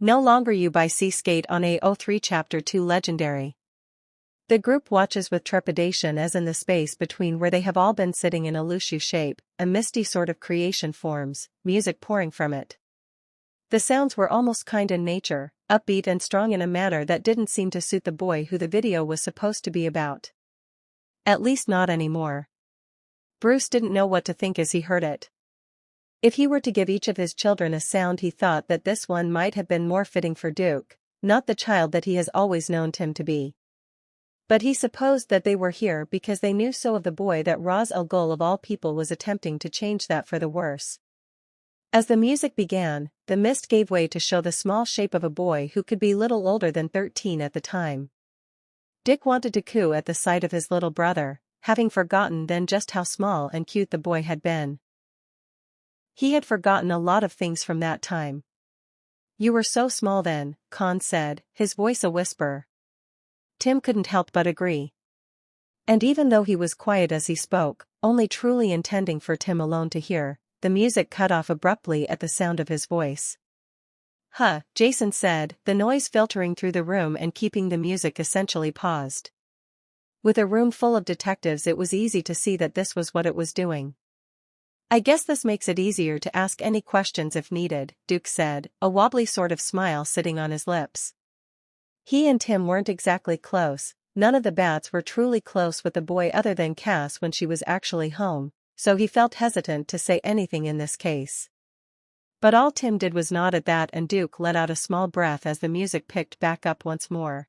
No longer you by SeaSkate on ao3 Chapter 2 Legendary. The group watches with trepidation as in the space between where they have all been sitting in a loose shape, a misty sort of creation forms, music pouring from it. The sounds were almost kind in nature, upbeat and strong in a manner that didn't seem to suit the boy who the video was supposed to be about. At least not anymore. Bruce didn't know what to think as he heard it. If he were to give each of his children a sound, he thought that this one might have been more fitting for Duke, not the child that he has always known Tim to be. But he supposed that they were here because they knew so of the boy that Ras Al Ghul of all people was attempting to change that for the worse. As the music began, the mist gave way to show the small shape of a boy who could be little older than 13 at the time. Dick wanted to coo at the sight of his little brother, having forgotten then just how small and cute the boy had been. He had forgotten a lot of things from that time. "You were so small then," Khan said, his voice a whisper. Tim couldn't help but agree. And even though he was quiet as he spoke, only truly intending for Tim alone to hear, the music cut off abruptly at the sound of his voice. "Huh," Jason said, the noise filtering through the room and keeping the music essentially paused. With a room full of detectives, it was easy to see that this was what it was doing. "I guess this makes it easier to ask any questions if needed," Duke said, a wobbly sort of smile sitting on his lips. He and Tim weren't exactly close, none of the bats were truly close with the boy other than Cass when she was actually home, so he felt hesitant to say anything in this case. But all Tim did was nod at that, and Duke let out a small breath as the music picked back up once more.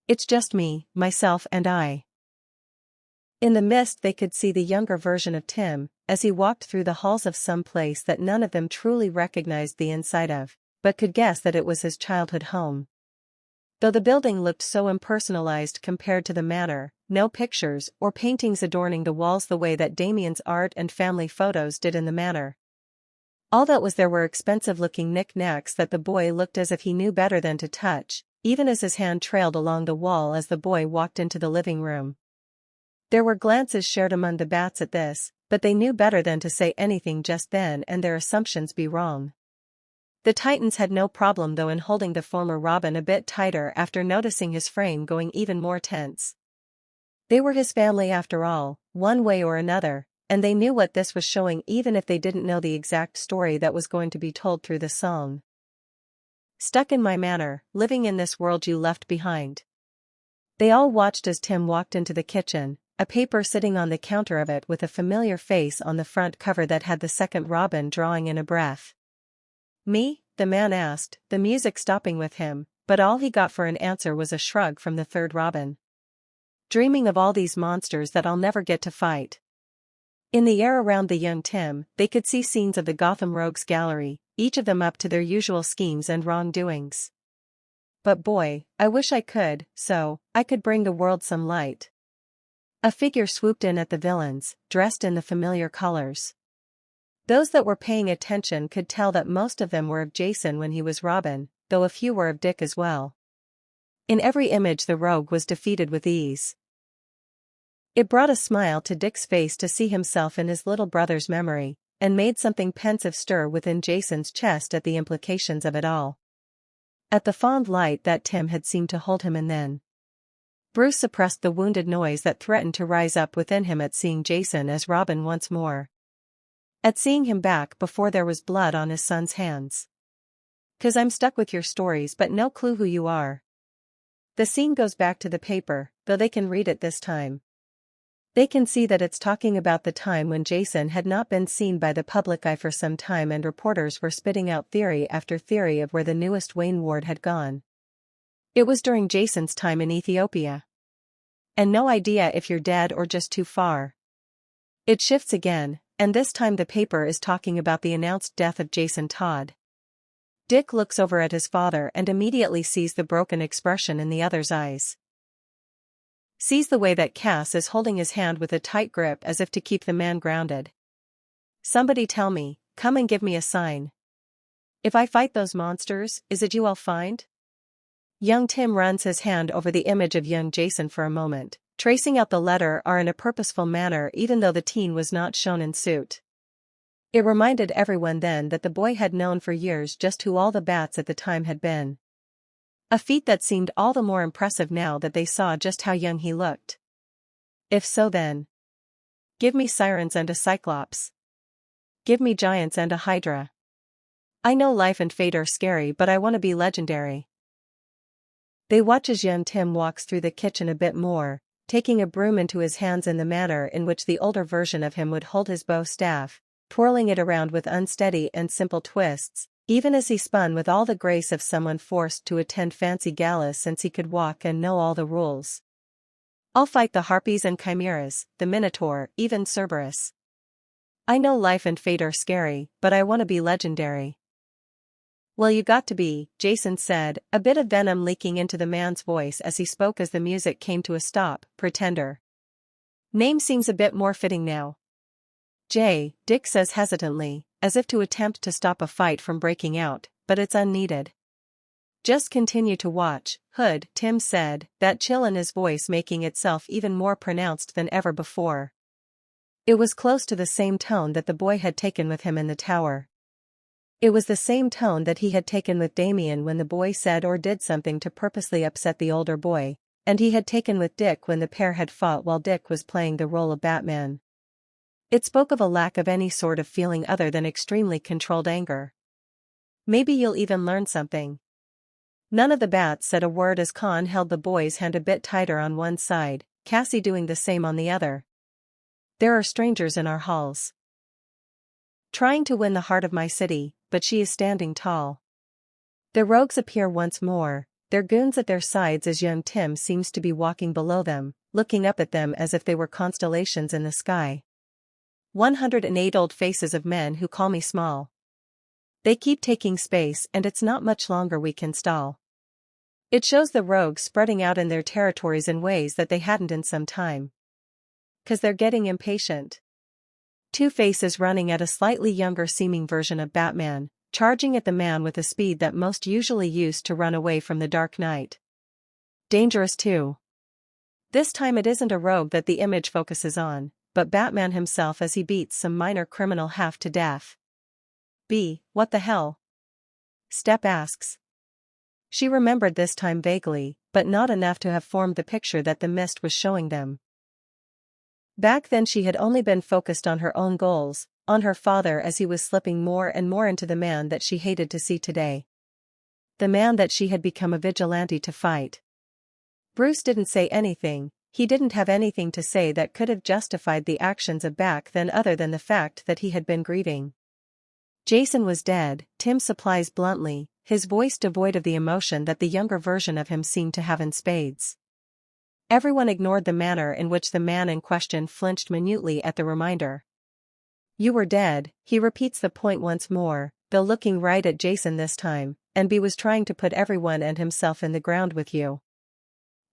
"It's just me, myself and I." In the mist they could see the younger version of Tim, as he walked through the halls of some place that none of them truly recognized the inside of, but could guess that it was his childhood home. Though the building looked so impersonalized compared to the manor, no pictures or paintings adorning the walls the way that Damien's art and family photos did in the manor. All that was there were expensive-looking knick-knacks that the boy looked as if he knew better than to touch, even as his hand trailed along the wall as the boy walked into the living room. There were glances shared among the bats at this, but they knew better than to say anything just then and their assumptions be wrong. The Titans had no problem though in holding the former Robin a bit tighter after noticing his frame going even more tense. They were his family after all, one way or another, and they knew what this was showing even if they didn't know the exact story that was going to be told through the song. "Stuck in my manor, living in this world you left behind." They all watched as Tim walked into the kitchen, a paper sitting on the counter of it with a familiar face on the front cover that had the second Robin drawing in a breath. "Me?" the man asked, the music stopping with him, but all he got for an answer was a shrug from the third Robin. "Dreaming of all these monsters that I'll never get to fight." In the air around the young Tim, they could see scenes of the Gotham Rogues Gallery, each of them up to their usual schemes and wrongdoings. "But boy, I wish I could, so I could bring the world some light." A figure swooped in at the villains, dressed in the familiar colors. Those that were paying attention could tell that most of them were of Jason when he was Robin, though a few were of Dick as well. In every image the rogue was defeated with ease. It brought a smile to Dick's face to see himself in his little brother's memory, and made something pensive stir within Jason's chest at the implications of it all. At the fond light that Tim had seemed to hold him in then. Bruce suppressed the wounded noise that threatened to rise up within him at seeing Jason as Robin once more. At seeing him back before there was blood on his son's hands. "'Cause I'm stuck with your stories but no clue who you are." The scene goes back to the paper, though they can read it this time. They can see that it's talking about the time when Jason had not been seen by the public eye for some time and reporters were spitting out theory after theory of where the newest Wayne ward had gone. It was during Jason's time in Ethiopia. And no idea if you're dead or just too far. It shifts again, and this time the paper is talking about the announced death of Jason Todd. Dick looks over at his father and immediately sees the broken expression in the other's eyes. Sees the way that Cass is holding his hand with a tight grip as if to keep the man grounded. "Somebody tell me, come and give me a sign. If I fight those monsters, is it you I'll find?" Young Tim runs his hand over the image of young Jason for a moment, tracing out the letter R in a purposeful manner even though the teen was not shown in suit. It reminded everyone then that the boy had known for years just who all the bats at the time had been. A feat that seemed all the more impressive now that they saw just how young he looked. If so then. Give me sirens and a cyclops. Give me giants and a hydra. I know life and fate are scary, but I want to be legendary. They watch as young Tim walks through the kitchen a bit more, taking a broom into his hands in the manner in which the older version of him would hold his bow staff, twirling it around with unsteady and simple twists, even as he spun with all the grace of someone forced to attend fancy galas since he could walk and know all the rules. I'll fight the harpies and chimeras, the minotaur, even Cerberus. I know life and fate are scary, but I want to be legendary. Well, you got to be, Jason said, a bit of venom leaking into the man's voice as he spoke as the music came to a stop. Pretender. Name seems a bit more fitting now. Dick says hesitantly, as if to attempt to stop a fight from breaking out, but it's unneeded. Just continue to watch, Hood, Tim said, that chill in his voice making itself even more pronounced than ever before. It was close to the same tone that the boy had taken with him in the tower. It was the same tone that he had taken with Damien when the boy said or did something to purposely upset the older boy, and he had taken with Dick when the pair had fought while Dick was playing the role of Batman. It spoke of a lack of any sort of feeling other than extremely controlled anger. Maybe you'll even learn something. None of the bats said a word as Khan held the boy's hand a bit tighter on one side, Cassie doing the same on the other. There are strangers in our halls. Trying to win the heart of my city, but she is standing tall. The rogues appear once more, their goons at their sides as young Tim seems to be walking below them, looking up at them as if they were constellations in the sky. 108 old faces of men who call me small. They keep taking space and it's not much longer we can stall. It shows the rogues spreading out in their territories in ways that they hadn't in some time. 'Cause they're getting impatient. Two-Face is running at a slightly younger seeming version of Batman, charging at the man with a speed that most usually used to run away from the Dark Knight. Dangerous too. This time it isn't a rogue that the image focuses on, but Batman himself as he beats some minor criminal half to death. What the hell? Step asks. She remembered this time vaguely, but not enough to have formed the picture that the mist was showing them. Back then she had only been focused on her own goals, on her father as he was slipping more and more into the man that she hated to see today. The man that she had become a vigilante to fight. Bruce didn't say anything, he didn't have anything to say that could have justified the actions of back then other than the fact that he had been grieving. Jason was dead, Tim supplies bluntly, his voice devoid of the emotion that the younger version of him seemed to have in spades. Everyone ignored the manner in which the man in question flinched minutely at the reminder. You were dead, he repeats the point once more, though looking right at Jason this time, and B was trying to put everyone and himself in the ground with you.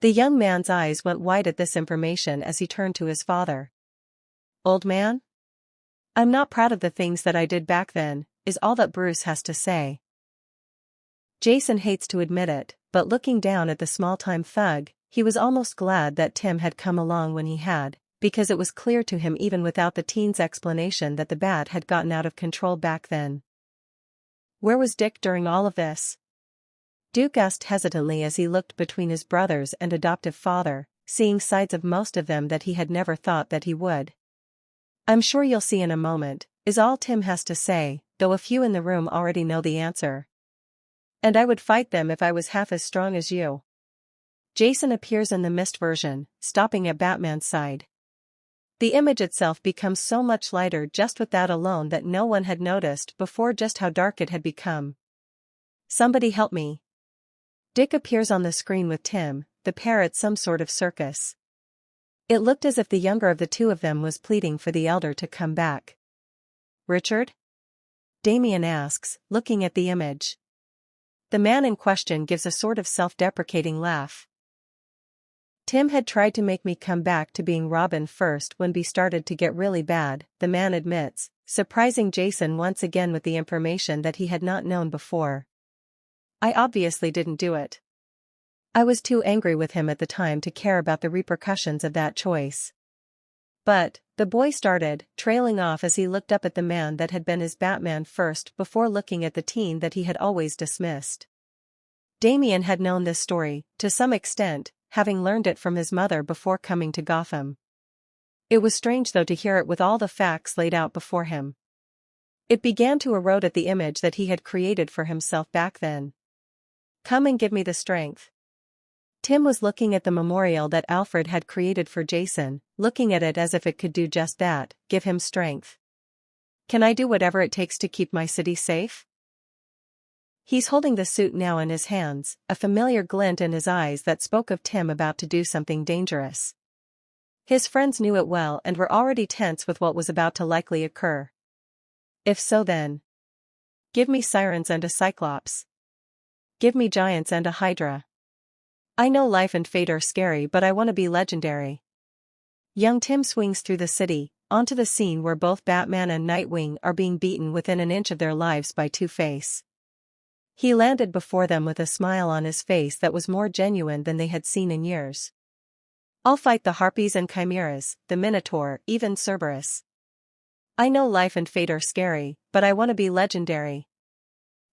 The young man's eyes went wide at this information as he turned to his father. Old man? I'm not proud of the things that I did back then, is all that Bruce has to say. Jason hates to admit it, but looking down at the small-time thug, he was almost glad that Tim had come along when he had, because it was clear to him even without the teen's explanation that the bat had gotten out of control back then. Where was Dick during all of this? Duke asked hesitantly as he looked between his brothers and adoptive father, seeing sides of most of them that he had never thought that he would. I'm sure you'll see in a moment, is all Tim has to say, though a few in the room already know the answer. And I would fight them if I was half as strong as you. Jason appears in the mist version, stopping at Batman's side. The image itself becomes so much lighter just with that alone that no one had noticed before just how dark it had become. Somebody help me. Dick appears on the screen with Tim, the pair at some sort of circus. It looked as if the younger of the two of them was pleading for the elder to come back. Richard? Damien asks, looking at the image. The man in question gives a sort of self-deprecating laugh. Tim had tried to make me come back to being Robin first when B started to get really bad, the man admits, surprising Jason once again with the information that he had not known before. I obviously didn't do it. I was too angry with him at the time to care about the repercussions of that choice. But, the boy started, trailing off as he looked up at the man that had been his Batman first before looking at the teen that he had always dismissed. Damian had known this story, to some extent, having learned it from his mother before coming to Gotham. It was strange though to hear it with all the facts laid out before him. It began to erode at the image that he had created for himself back then. Come and give me the strength. Tim was looking at the memorial that Alfred had created for Jason, looking at it as if it could do just that, give him strength. Can I do whatever it takes to keep my city safe? He's holding the suit now in his hands, a familiar glint in his eyes that spoke of Tim about to do something dangerous. His friends knew it well and were already tense with what was about to likely occur. If so then. Give me sirens and a cyclops. Give me giants and a hydra. I know life and fate are scary but I want to be legendary. Young Tim swings through the city, onto the scene where both Batman and Nightwing are being beaten within an inch of their lives by Two-Face. He landed before them with a smile on his face that was more genuine than they had seen in years. I'll fight the Harpies and Chimeras, the Minotaur, even Cerberus. I know life and fate are scary, but I want to be legendary.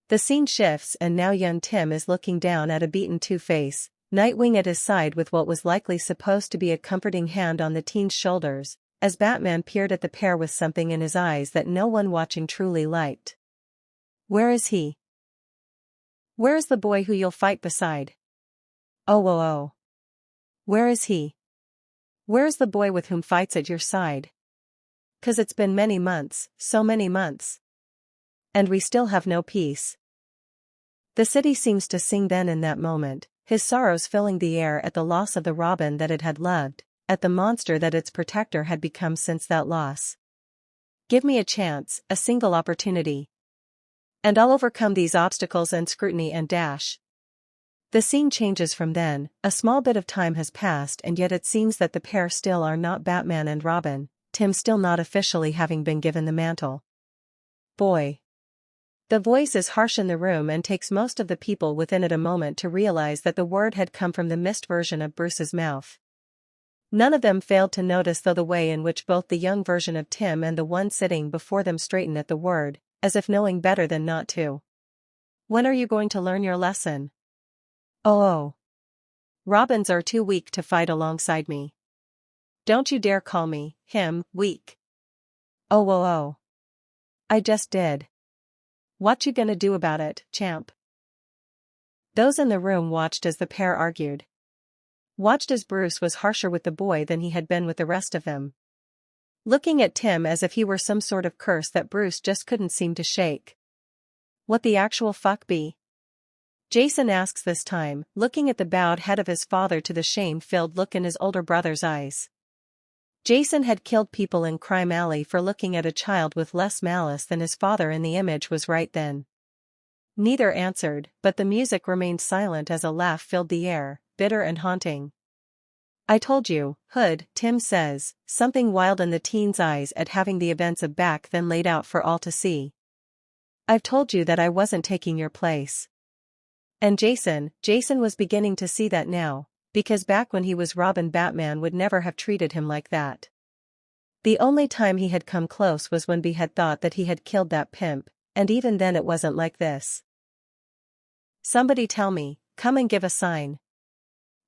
The scene shifts and now young Tim is looking down at a beaten Two-Face, Nightwing at his side with what was likely supposed to be a comforting hand on the teen's shoulders, as Batman peered at the pair with something in his eyes that no one watching truly liked. Where is he? Where is the boy who you'll fight beside? Oh. Where is he? Where's the boy with whom fights at your side? 'Cause it's been many months, so many months. And we still have no peace. The city seems to sing then in that moment, his sorrows filling the air at the loss of the Robin that it had loved, at the monster that its protector had become since that loss. Give me a chance, a single opportunity. And I'll overcome these obstacles and scrutiny and dash. The scene changes from then, a small bit of time has passed and yet it seems that the pair still are not Batman and Robin, Tim still not officially having been given the mantle. Boy. The voice is harsh in the room and takes most of the people within it a moment to realize that the word had come from the missed version of Bruce's mouth. None of them failed to notice though the way in which both the young version of Tim and the one sitting before them straightened at the word, as if knowing better than not to. When are you going to learn your lesson? Oh. Robins are too weak to fight alongside me. Don't you dare call me, him, weak. Oh. I just did. What you gonna do about it, champ? Those in the room watched as the pair argued. Watched as Bruce was harsher with the boy than he had been with the rest of them. Looking at Tim as if he were some sort of curse that Bruce just couldn't seem to shake. What the actual fuck be? Jason asks this time, looking at the bowed head of his father to the shame-filled look in his older brother's eyes. Jason had killed people in Crime Alley for looking at a child with less malice than his father in the image was right then. Neither answered, but the music remained silent as a laugh filled the air, bitter and haunting. I told you, Hood, Tim says, something wild in the teen's eyes at having the events of back then laid out for all to see. I've told you that I wasn't taking your place. And Jason was beginning to see that now, because back when he was Robin, Batman would never have treated him like that. The only time he had come close was when B had thought that he had killed that pimp, and even then it wasn't like this. Somebody tell me, come and give a sign.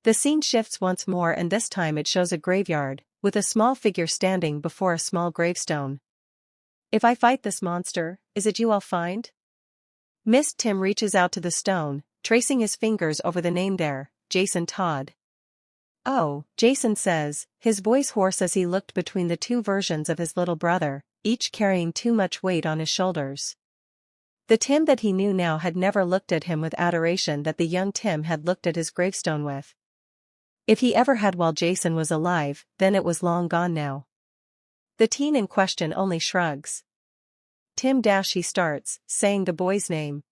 The scene shifts once more and this time it shows a graveyard, with a small figure standing before a small gravestone. If I fight this monster, is it you I'll find? Mist Tim reaches out to the stone, tracing his fingers over the name there, Jason Todd. Oh, Jason says, his voice hoarse as he looked between the two versions of his little brother, each carrying too much weight on his shoulders. The Tim that he knew now had never looked at him with adoration that the young Tim had looked at his gravestone with. If he ever had while Jason was alive, then it was long gone now. The teen in question only shrugs. Tim he starts, saying the boy's name.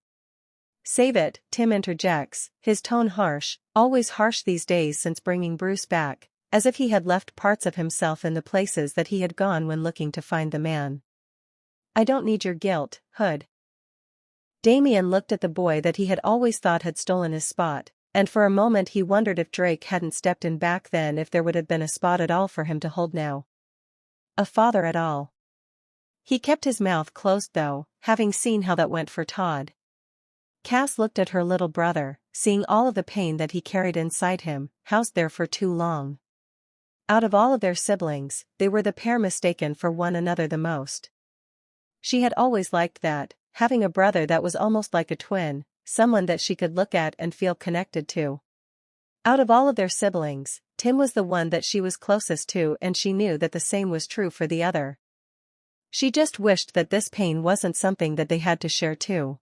Save it, Tim interjects, his tone harsh, always harsh these days since bringing Bruce back, as if he had left parts of himself in the places that he had gone when looking to find the man. I don't need your guilt, Hood. Damian looked at the boy that he had always thought had stolen his spot, and for a moment he wondered if Drake hadn't stepped in back then if there would have been a spot at all for him to hold now. a father at all. He kept his mouth closed though, having seen how that went for Todd. Cass looked at her little brother, seeing all of the pain that he carried inside him, housed there for too long. Out of all of their siblings, they were the pair mistaken for one another the most. She had always liked that, having a brother that was almost like a twin, someone that she could look at and feel connected to. Out of all of their siblings, Tim was the one that she was closest to, and she knew that the same was true for the other. She just wished that this pain wasn't something that they had to share too.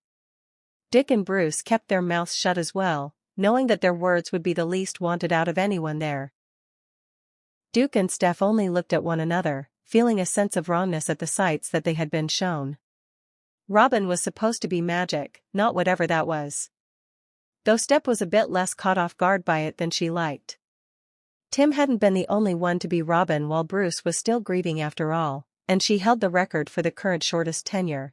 Dick and Bruce kept their mouths shut as well, knowing that their words would be the least wanted out of anyone there. Duke and Steph only looked at one another, feeling a sense of wrongness at the sights that they had been shown. Robin was supposed to be magic, not whatever that was. Though Steph was a bit less caught off guard by it than she liked. Tim hadn't been the only one to be Robin while Bruce was still grieving after all, and she held the record for the current shortest tenure.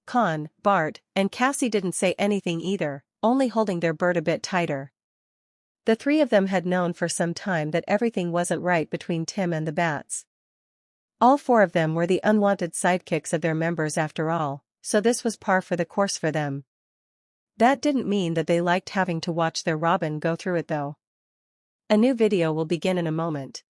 Con, Bart, and Cassie didn't say anything either, only holding their bird a bit tighter. The three of them had known for some time that everything wasn't right between Tim and the Bats. All four of them were the unwanted sidekicks of their members after all, so this was par for the course for them. That didn't mean that they liked having to watch their Robin go through it though. A new video will begin in a moment.